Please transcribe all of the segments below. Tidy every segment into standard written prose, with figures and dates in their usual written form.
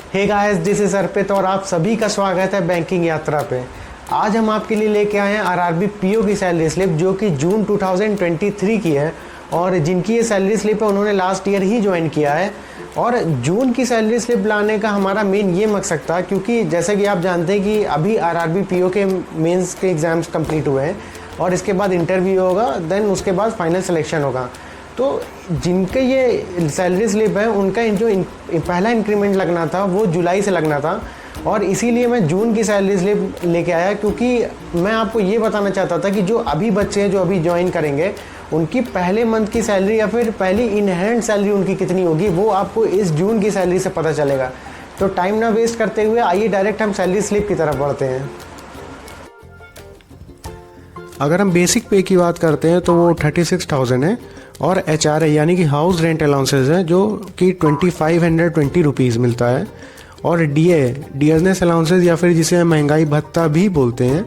Hey guys, this is अर्पित और आप सभी का स्वागत है बैंकिंग यात्रा पे। आज हम आपके लिए लेके आए हैं आरआरबी पीओ की सैलरी स्लिप जो कि जून 2023 की है और जिनकी ये सैलरी स्लिप है उन्होंने लास्ट ईयर ही ज्वाइन किया है। और जून की सैलरी स्लिप लाने का हमारा मेन ये मकसद था क्योंकि जैसे कि आप जानते हैं कि अभी आरआरबी पीओ के मेंस के एग्ज़ाम्स कंप्लीट हुए हैं और इसके बाद इंटरव्यू होगा, देन उसके बाद फाइनल सिलेक्शन होगा। तो जिनके ये सैलरी स्लिप है उनका जो पहला इंक्रीमेंट लगना था वो जुलाई से लगना था और इसीलिए मैं जून की सैलरी स्लिप लेके आया क्योंकि मैं आपको ये बताना चाहता था कि जो अभी बच्चे हैं जो अभी ज्वाइन करेंगे उनकी पहले मंथ की सैलरी या फिर पहली इन हैंड सैलरी उनकी कितनी होगी वो आपको इस जून की सैलरी से पता चलेगा। तो टाइम ना वेस्ट करते हुए आइए डायरेक्ट हम सैलरी स्लिप की तरफ बढ़ते हैं। अगर हम बेसिक पे की बात करते हैं तो वो 36,000 है और HR है यानी कि हाउस रेंट अलाउंसेज है जो कि 2520 रुपीज़ मिलता है। और डियरनेस अलाउंसेज या फिर जिसे महंगाई भत्ता भी बोलते हैं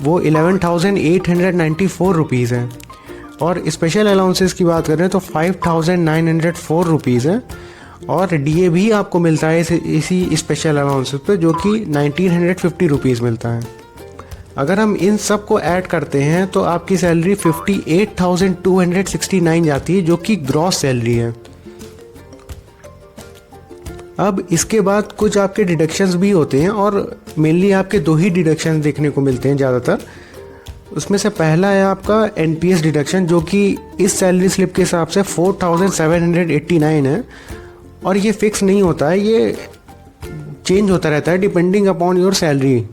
वो 11,894 रुपीज़ है। और स्पेशल अलाउंसेस की बात करें तो 5,904 रुपीज़ है। और DA भी आपको मिलता है इसी स्पेशल अलाउंसेस पे जो कि 1,950 रुपीज़ मिलता है। अगर हम इन सब को ऐड करते हैं तो आपकी सैलरी 58,269 जाती है जो कि ग्रॉस सैलरी है। अब इसके बाद कुछ आपके डिडक्शंस भी होते हैं और मेनली आपके दो ही डिडक्शंस देखने को मिलते हैं ज़्यादातर। उसमें से पहला है आपका NPS डिडक्शन जो कि इस सैलरी स्लिप के हिसाब से 4,789 है और ये फिक्स नहीं होता है, ये चेंज होता रहता है डिपेंडिंग अपॉन योर सैलरी।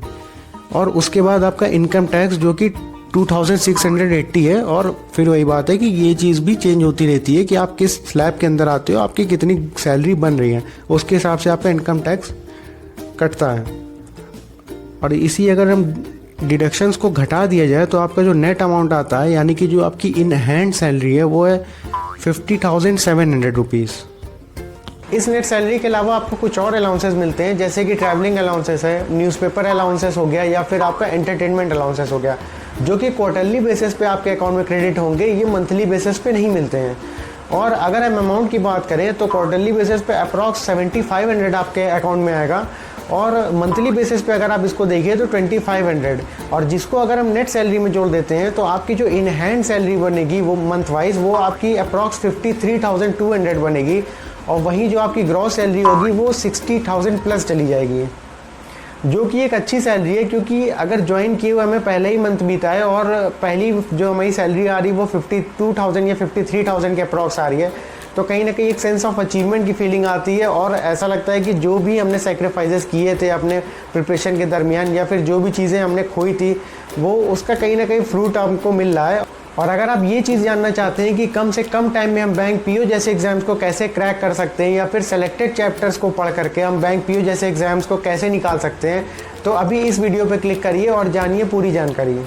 और उसके बाद आपका इनकम टैक्स जो कि 2,680 है और फिर वही बात है कि ये चीज़ भी चेंज होती रहती है कि आप किस स्लैब के अंदर आते हो, आपकी कितनी सैलरी बन रही है उसके हिसाब से आपका इनकम टैक्स कटता है। और इसी अगर हम डिडक्शंस को घटा दिया जाए तो आपका जो नेट अमाउंट आता है यानी कि जो आपकी इन हैंड सैलरी है वो है 50,700 रुपीज़। इस नेट सैलरी के अलावा आपको कुछ और अलाउंसेस मिलते हैं जैसे कि ट्रैवलिंग अलाउंसेस है, न्यूज़पेपर अलाउंसेस हो गया या फिर आपका एंटरटेनमेंट अलाउंसेस हो गया जो कि क्वार्टरली बेसिस पे आपके अकाउंट में क्रेडिट होंगे, ये मंथली बेसिस पे नहीं मिलते हैं। और अगर हम अमाउंट की बात करें तो क्वार्टरली बेसिस पे अप्रॉक्स 7,500 आपके अकाउंट में आएगा और मंथली बेसिस पे अगर आप इसको देखिए तो 2,500। और जिसको अगर हम नेट सैलरी में जोड़ देते हैं तो आपकी जो इन हैंड सैलरी बनेगी वो मंथ वाइज वो आपकी अप्रॉक्स 53,200 बनेगी और वहीं जो आपकी ग्रॉस सैलरी होगी वो 60,000 प्लस चली जाएगी जो कि एक अच्छी सैलरी है क्योंकि अगर ज्वाइन किए हुए हमें पहले ही मंथ बीता है और पहली जो हमारी सैलरी आ रही है वो 52,000 या 53,000 के अप्रॉक्स आ रही है तो कहीं ना कहीं एक सेंस ऑफ अचीवमेंट की फीलिंग आती है और ऐसा लगता है कि जो भी हमने सेक्रीफाइसेस किए थे अपने प्रिपरेशन के दरमियान या फिर जो भी चीज़ें हमने खोई थी वो उसका कहीं ना कहीं फ्रूट हमको मिल रहा है। और अगर आप ये चीज़ जानना चाहते हैं कि कम से कम टाइम में हम बैंक पीओ जैसे एग्जाम्स को कैसे क्रैक कर सकते हैं या फिर सेलेक्टेड चैप्टर्स को पढ़ करके हम बैंक पीओ जैसे एग्जाम्स को कैसे निकाल सकते हैं तो अभी इस वीडियो पर क्लिक करिए और जानिए पूरी जानकारी।